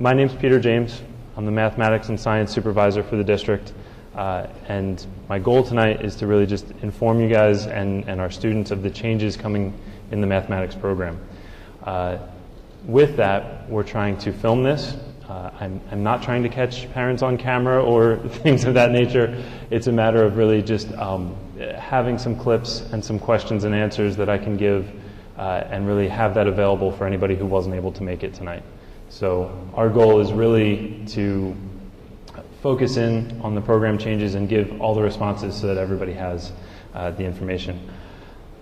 My name's Peter James. I'm the Mathematics and Science Supervisor for the district. And my goal tonight is to really just inform you guys and our students of the changes coming in the mathematics program. With that, we're trying to film this. I'm not trying to catch parents on camera or things of that nature. It's a matter of really just having some clips and some questions and answers that I can give and really have that available for anybody who wasn't able to make it tonight. So our goal is really to focus in on the program changes and give all the responses so that everybody has the information.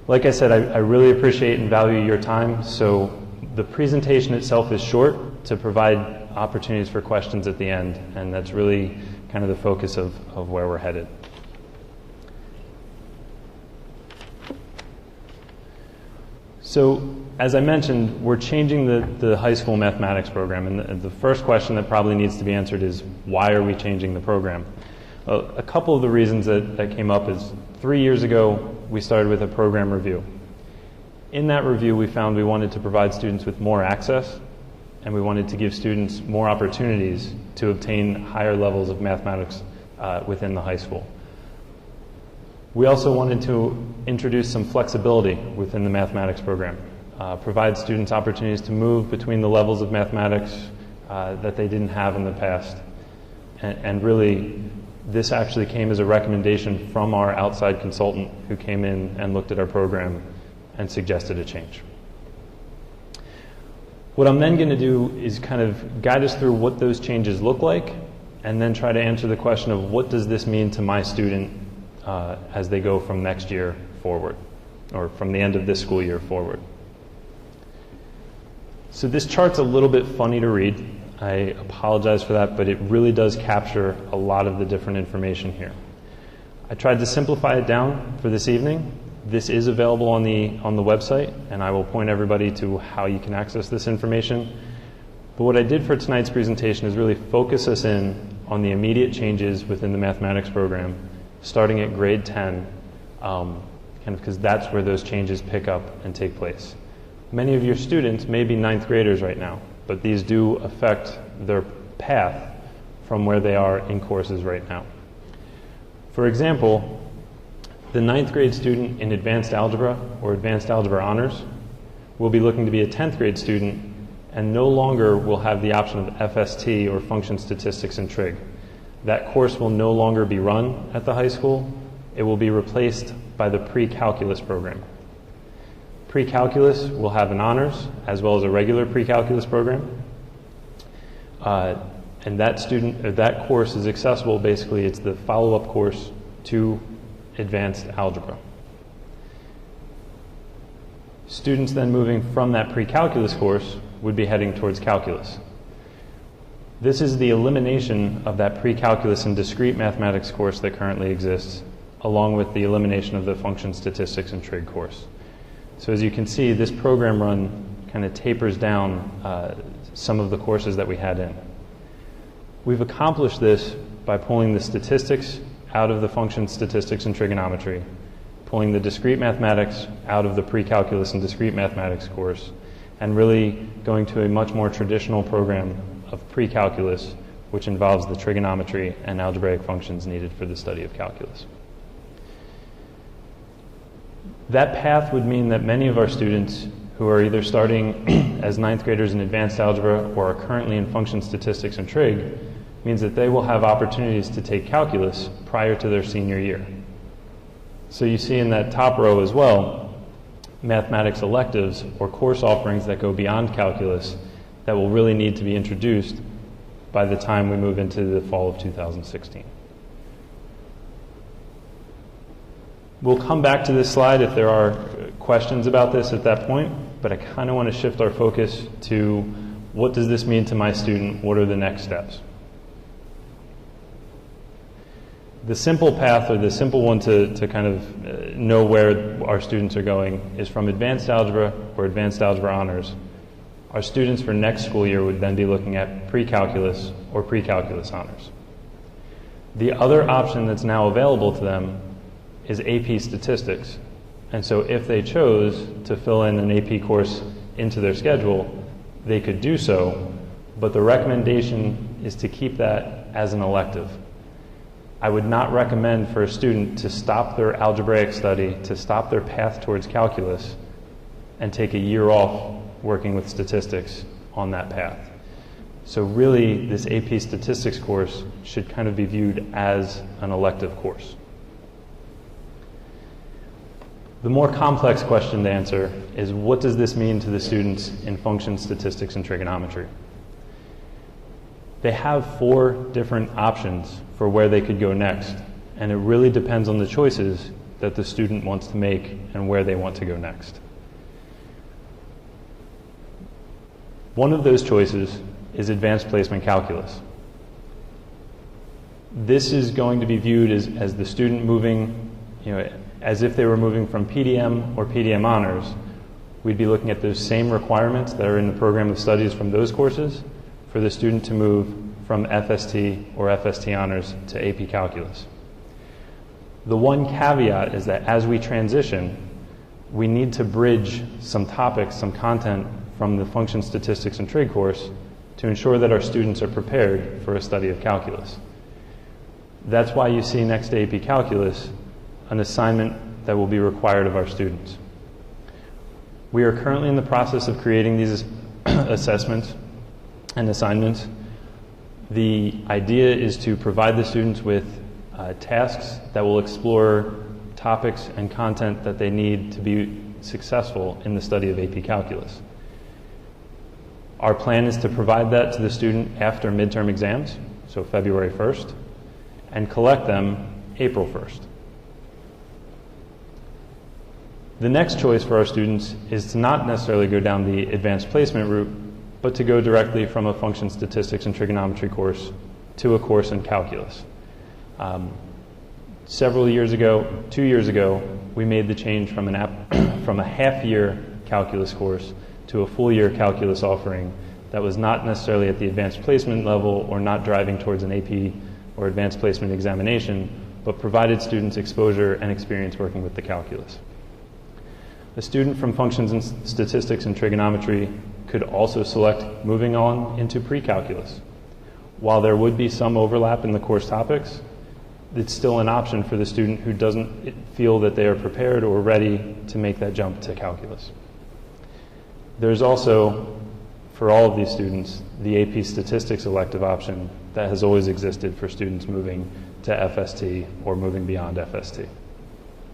Like I said, I really appreciate and value your time, so the presentation itself is short to provide opportunities for questions at the end, and that's really kind of the focus of where we're headed. So, as I mentioned, we're changing the high school mathematics program, and the first question that probably needs to be answered is, why are we changing the program? A couple of the reasons that came up is 3 years ago, we started with a program review. In that review, we found we wanted to provide students with more access, and we wanted to give students more opportunities to obtain higher levels of mathematics within the high school. We also wanted to introduce some flexibility within the mathematics program, provide students opportunities to move between the levels of mathematics that they didn't have in the past. And really, this actually came as a recommendation from our outside consultant who came in and looked at our program and suggested a change. What I'm then going to do is kind of guide us through what those changes look like, and then try to answer the question of what does this mean to my student as they go from next year forward, or from the end of this school year forward. So this chart's a little bit funny to read. I apologize for that, but it really does capture a lot of the different information here. I tried to simplify it down for this evening. This is available on the website, and I will point everybody to how you can access this information. But what I did for tonight's presentation is really focus us in on the immediate changes within the mathematics program, starting at grade 10, because that's where those changes pick up and take place. Many of your students may be ninth graders right now, but these do affect their path from where they are in courses right now. For example, the ninth grade student in advanced algebra or advanced algebra honors will be looking to be a 10th grade student and no longer will have the option of FST or function statistics and trig. That course will no longer be run at the high school. It will be replaced by the pre-calculus program. Pre-calculus will have an honors as well as a regular pre-calculus program. And that course is accessible. Basically, it's the follow-up course to advanced algebra. Students then moving from that pre-calculus course would be heading towards calculus. This is the elimination of that pre-calculus and discrete mathematics course that currently exists, along with the elimination of the function statistics and trig course. So as you can see, this program run kind of tapers down some of the courses that we had in. We've accomplished this by pulling the statistics out of the function statistics and trigonometry, pulling the discrete mathematics out of the pre-calculus and discrete mathematics course, and really going to a much more traditional program of pre-calculus, which involves the trigonometry and algebraic functions needed for the study of calculus. That path would mean that many of our students who are either starting as ninth graders in advanced algebra or are currently in function statistics and trig means that they will have opportunities to take calculus prior to their senior year. So you see in that top row as well, mathematics electives or course offerings that go beyond calculus that will really need to be introduced by the time we move into the fall of 2016. We'll come back to this slide if there are questions about this at that point, but I kind of want to shift our focus to what does this mean to my student? What are the next steps? The simple path, or the simple one to kind of know where our students are going, is from advanced algebra or advanced algebra honors. Our students for next school year would then be looking at pre-calculus or pre-calculus honors. The other option that's now available to them is AP statistics. And so if they chose to fill in an AP course into their schedule, they could do so, but the recommendation is to keep that as an elective. I would not recommend for a student to stop their algebraic study, to stop their path towards calculus, and take a year off working with statistics on that path. So really, this AP statistics course should kind of be viewed as an elective course. The more complex question to answer is, what does this mean to the students in function statistics and trigonometry? They have 4 different options for where they could go next, and it really depends on the choices that the student wants to make and where they want to go next. One of those choices is advanced placement calculus. This is going to be viewed as the student moving, as if they were moving from PDM or PDM honors. We'd be looking at those same requirements that are in the program of studies from those courses for the student to move from FST or FST honors to AP calculus. The one caveat is that as we transition, we need to bridge some topics, some content from the function statistics and trig course to ensure that our students are prepared for a study of calculus. That's why you see next to AP calculus an assignment that will be required of our students. We are currently in the process of creating these assessments and assignments. The idea is to provide the students with tasks that will explore topics and content that they need to be successful in the study of AP calculus. Our plan is to provide that to the student after midterm exams, so February 1st, and collect them April 1st. The next choice for our students is to not necessarily go down the advanced placement route, but to go directly from a function statistics and trigonometry course to a course in calculus. Several years ago, 2 years ago, we made the change from a half-year calculus course to a full-year calculus offering that was not necessarily at the advanced placement level or not driving towards an AP or advanced placement examination, but provided students exposure and experience working with the calculus. A student from functions and statistics and trigonometry could also select moving on into pre-calculus. While there would be some overlap in the course topics, it's still an option for the student who doesn't feel that they are prepared or ready to make that jump to calculus. There's also, for all of these students, the AP statistics elective option that has always existed for students moving to FST or moving beyond FST.